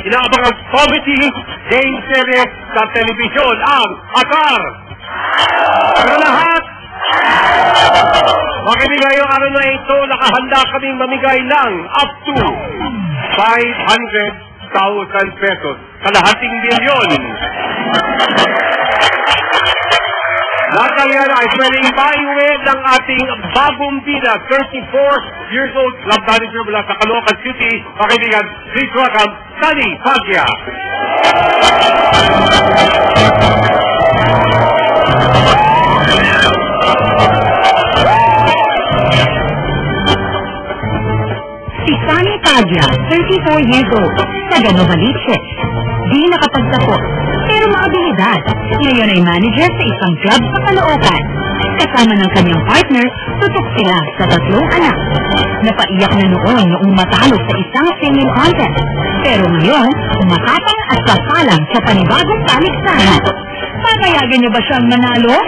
inaabangang comedy game series sa telebisyon, ang Akar. Pero lahat, makinig ngayong araw na ito, nakahanda kaming mamigay ng up to 500,000 pesos. Kalahating milyon. Lahat yan ay pwedeng maiuwi ng ating bagong bida, 34 years old club manager mula sa Caloocan City. Pakaibigan, please welcome, Sunny Pagya. Si Sunny Pagya, 34 years old, taga Novaliches. Di nakapagtapos, pero maabilidad. Ngayon ay manager sa isang club sa Caloocan. Kasama ng kanyang partner, tutok sila sa 3 anak. Napaiyak na noon noong matalo sa isang singing contest. Pero ngayon, matapang at sasalang sa panibagong paligsahan. Papayagan niyo ba siyang manalo?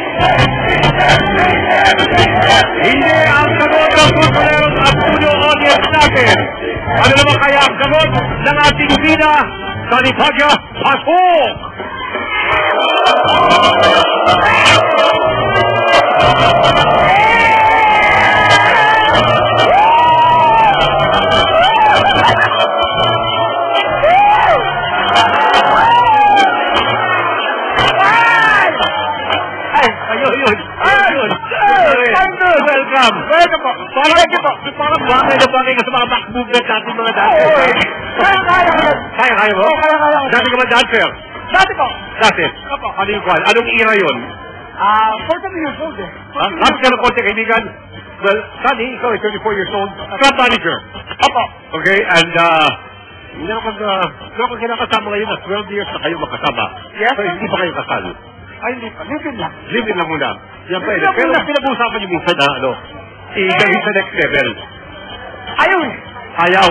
Hindi ang sagot ng Putuleros at studio audience natin. Ano naman kaya ang sagot ng ating bida, Sunny Pagya, pasok! Welcome. Parang bagay na bagay ka sa mga backmovement natin mga dancer. Kaya mo? Dati ka ba dancer? Dati po. Dati? Apo. Ano yung kwan? Anong era yun? 40 years old eh. Lapit ka ng konti, kaibigan. Well, Sunny, ikaw ay 34 years old. Club manager. Apo. Okay, and meron kang kinakasama ngayon na 12 years na kayo makasama. Yes. So, hindi pa kayo kasal. Ay, hindi pa. Live-in lang. Live-in lang muna. Yan pa yun. Pero pinag-uusapan niyo minsan na, i-gawin sa next level. Ayaw eh. Ayaw.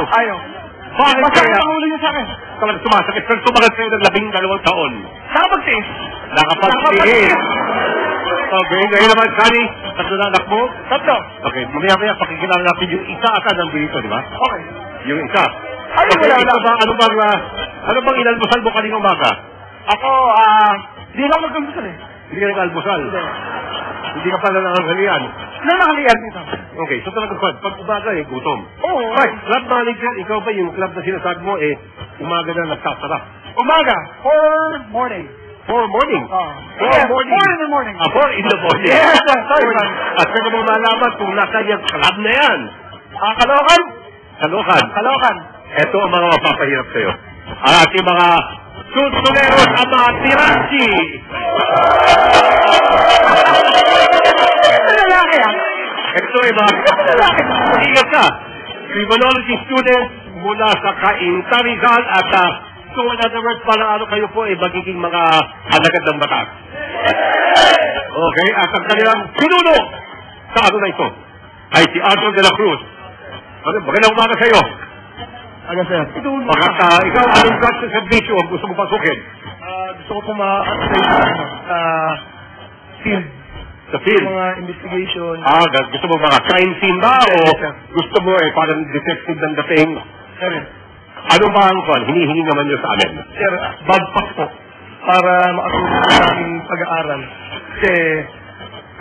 Bakit Masakit kaya? ang ulo niyo sa akin. Talagang sumasakit. Pero tumagal sa'yo ng 12 taon. Nakapagtiis. Nakapagtiis. Okay, ngayon naman, Sunny, 3 na anak mo? 3. Okay, mamaya-maya, pakikilala natin yung isa ata ng dito, di ba? Okay. Yung isa. Ay, okay, wala. Ano bang inalmusal mo kanina umaga? Ako, hindi lang mag-almusal eh. Hindi ka nag-almusal? Hindi ka pala nanganghalian? Nananghalian dito. Okay, so talagang pag umaga gutom. Oo. Right, club manager, ikaw ba yung club na sinasabi mo umaga na nagsasara? Umaga, 4 morning. 4 morning? 4 morning. 4 in the morning. 4 in the morning. Yes, sorry man. At saka mo malaman kung nasa yung club na yan. Caloocan? Caloocan. Ito ang mga mapapahirap sa'yo. Ang ating mga Tutuleros at mga Tiranchi. Ito lalaki ah. Ito ay mga ingat ka. Criminology students mula sa Cainta Rizal at so in other words, parang kayo po magiging mga alagad ng batas. Okay, at ang kanilang pinuno sa na ito ay si Arthur de la Cruz. Magandang umaga sa iyo. Ano sir? Ikaw, anong branch ng servisyo ang gusto mo pasukin? Gusto ko field. Sa field? Mga investigation. Gusto mo mga crime scene ba? O gusto mo parang detective ng dating? Sir, ano ba ang hinihingi naman nyo sa amin? Sir, bagpak po. Para makatulong sa aming pag-aaral. Kasi,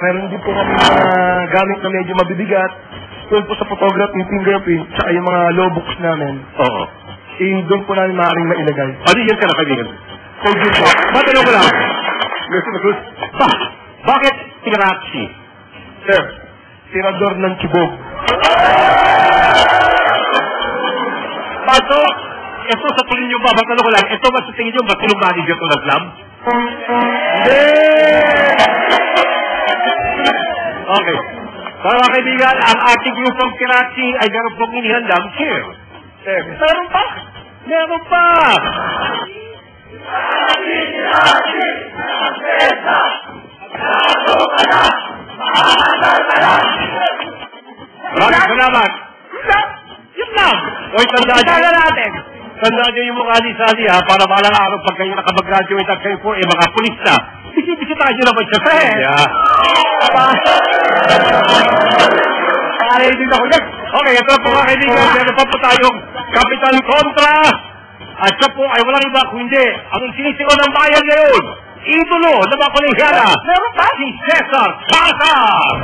meron din po kami mga gamit na medyo mabibigat. Doon po sa photography, fingerprint, sa yung mga law books namin. Oo. Doon po namin maaaring mailagay. Ano yun ka na kaibigan? Code yun po. Matanong ko lang. Mr. Cruz, bakit Tiranchi? Sir, tirador ng Chibog. Paso, ito sa tingin nyo ba? Matanong ko lang, ito ba sa tingin nyo ba sinong manager ko ng club? Hindi! Okay. Para mga kaibigan, ang ating grupong Tiranchi ay meron pong inihandang cheer. Meron pa? Meron pa! Maraming salamat! Yun lang! Oy, tandaan natin! Tandaan nyo yung mukha ni Sunny para malang araw pag kayo nakapag-graduate at kayo po mga pulis na. Bisitahan nyo naman siya sa kanya. Okay, ito po mga kaibigan. Meron pa po tayong Capital Contra. At siya po ay walang iba kung hindi ang sinisigaw ng bayan ngayon. Idolo na mga kolehyala. Meron pa? Si Cesar Casar!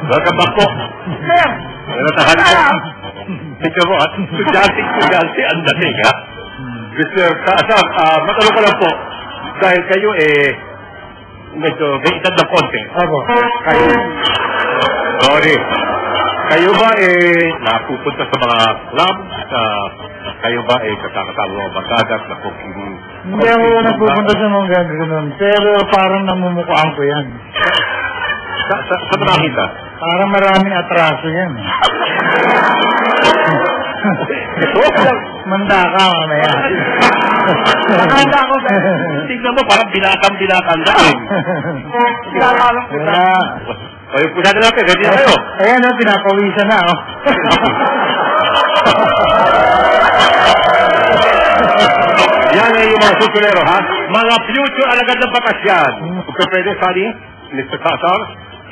Welcome back po. Sir! Natahan po. Ito po, estudyante, ang dating, ha? Mr. Casar, matanong ko lang po. Dahil kayo, medyo may edad ng konti. Opo. Kayo, sorry. Kayo ba, napupunta sa mga club? Kayo ba, kasama mga barkadat na cooking? Hindi ako nagpupunta sa mga gano'n. Pero parang namumukhaan ko yan. Sa nakita? Parang maraming atraso yan. Manda ka mamaya. Nakanda ako sa... Tignan mo, parang binakang dahil. Wala. Kayo po natin natin, ready na kayo. Ayan o, pinapawisan na o. Yan ay yung mga susunero, ha? Mga future alagad ng batas yan. Kung pwede, Sally, Mr. Casar,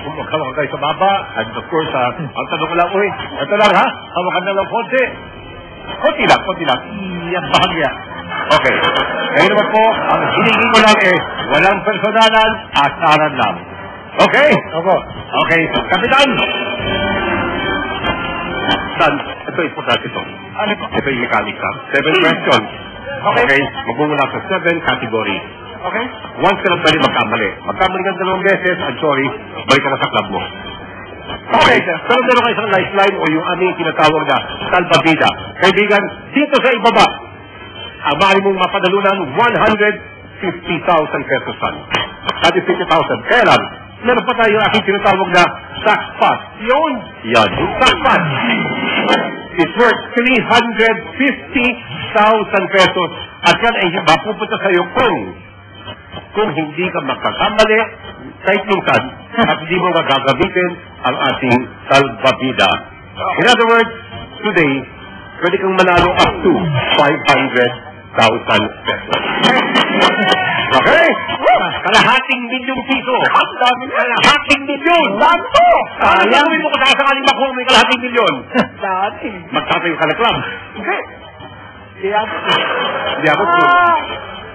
kumakawa kayo sa baba. And of course, ang tanong ko lang, uy, ito lang, ha? Hawakan na lang konti. Konti lang. Iyan, bahagya. Okay. Ngayon naman po, ang hinigin ko lang walang personalan, asaran lang. Okay? Opo. Okay, Kapitan! Dan, ito importante ito. Ano po? Ito yung mechanics, ha? 7 questions. Okay? Magmumula sa 7 categories. Okay. Once ka lang pwede magkamali. Magkamali ka 2 beses, I'm sorry, balik ka na sa club mo. Okay, pero meron kayo isang lifeline o yung aming tinatawag na salbabida. Kaibigan, dito sa ibaba, ang maaari mong mapadalunan 150,000 pesos fan. That is 50,000. Kaya lang, meron pa tayo aking tinatawag na sackpot. Yun. Yan, yung sackpot. It's worth 350,000 pesos. At yan ay mapupunta sa'yo kung hindi ka magkakamali kahit minsan at hindi mo magagamitin ang ating salbabida. In other words, today, pwede kang manalo up to 500,000 pesos. Okay? Kalahating milyong piso. Kalahating milyon. Bago! Ano gawin mo kung sakaling makuha mo yung kalahating milyon? Dati. Magtatayo ka na club. Hindi. Hindi ako.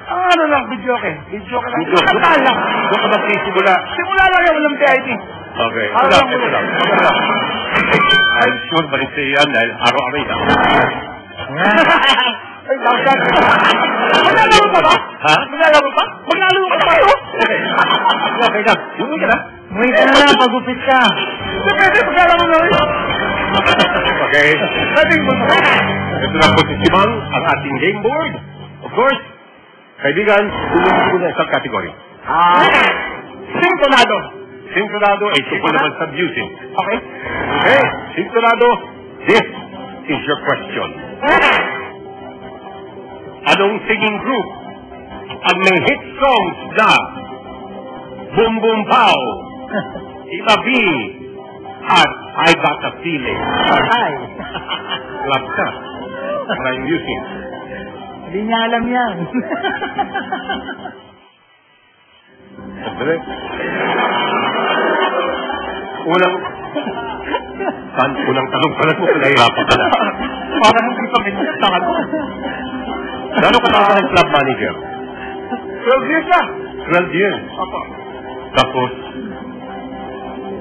Ano lang, video ka. Video ka lang. Doon ka magsisimula. Simula lang yung walang VIP. Okay. Ito lang. I'm sure balik sa iyan dahil araw-araw yan. Ay, dapat. Maglalaro pa ba? Ha? Maglalaro pa? Maglalaro ka pa ito? Okay lang. Umuwi ka na. Umuwi ka na, pagupit ka. Pwede, maglalaro na rin. Okay. Ito na po si Simang, ang ating game board. Of course, kaibigan, tuloy ko na isang category. Sintonado. Sintonado ay tungkol naman sa music. Okay. Okay, Sintonado, this is your question. Anong singing group ang may hit songs na Boom Boom Pow, Iba B, at I Got a Feeling? Ay. Clap ka. Para yung music. Hindi niya alam yan. Okay. Unang tanong pala mo, pinahirapan ka na. Parang hindi pa minagtangan ko. Gano'n ka tawag ng club manager? 12 years na. 12 years. Opo. Tapos,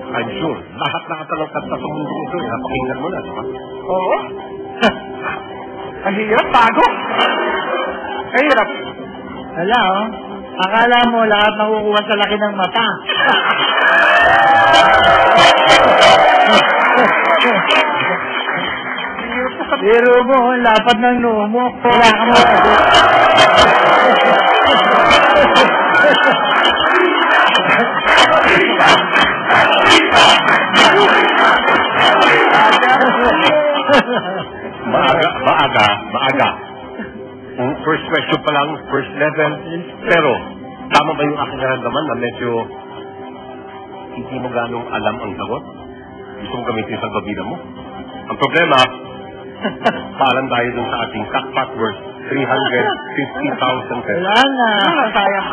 I'm sure, lahat na ng kanta sa mundo ito, napakinggan mo na, di ba? Oo. Ang hirap, bago. Ang hirap. Wala oh. Akala mo lahat nakukuha sa laki ng mata. Pero mo, lapad ng noo mo. Wala ka masagot. Maaga. First question pa lang, first level. Pero, tama ba yung aking naramdaman na medyo hindi mo ganong alam ang sagot? Gusto mo gamitin yung salbabida mo? Ang problema, paalam tayo dun sa ating jackpot worth 350,000 pesos. Wala na. Sayang.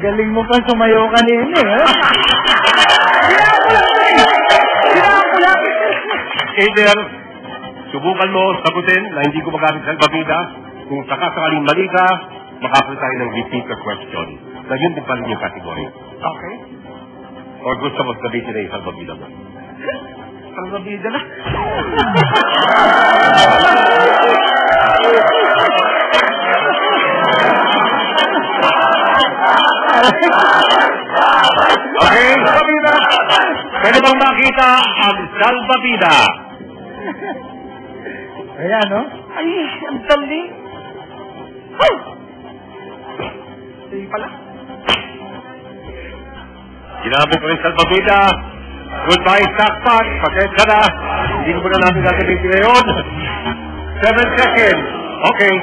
Galing mo pa sumayaw kanina eh. Either, subukan mo sagutin na hindi ko magamit sa salbabida. Kung sakasakaling mali ka, makapunta tayo ng repeat the question. Na yun din pa rin yung category. Okay. Or gusto mo sabihin na yung salbabida mo? Salbabida na. Okay, salbabida. Pwede bang makita ang salbabida? Ayan, no? Ay, ang dali. Ay! Sige pala. Ginamit ko rin salbabida. Goodbye, Sakpak. Pasensya na. Hindi ko na natin gagamitin ngayon. 7 seconds. Okay.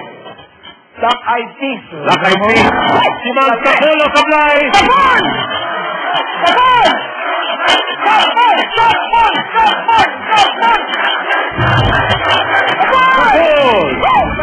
Black Eyed Peas. Black Eyed Peas. Si Ma'am Sapolo Sablay. Sabon! Sabon! Sabon! Sabon! Sabon! Sabon! Sapol!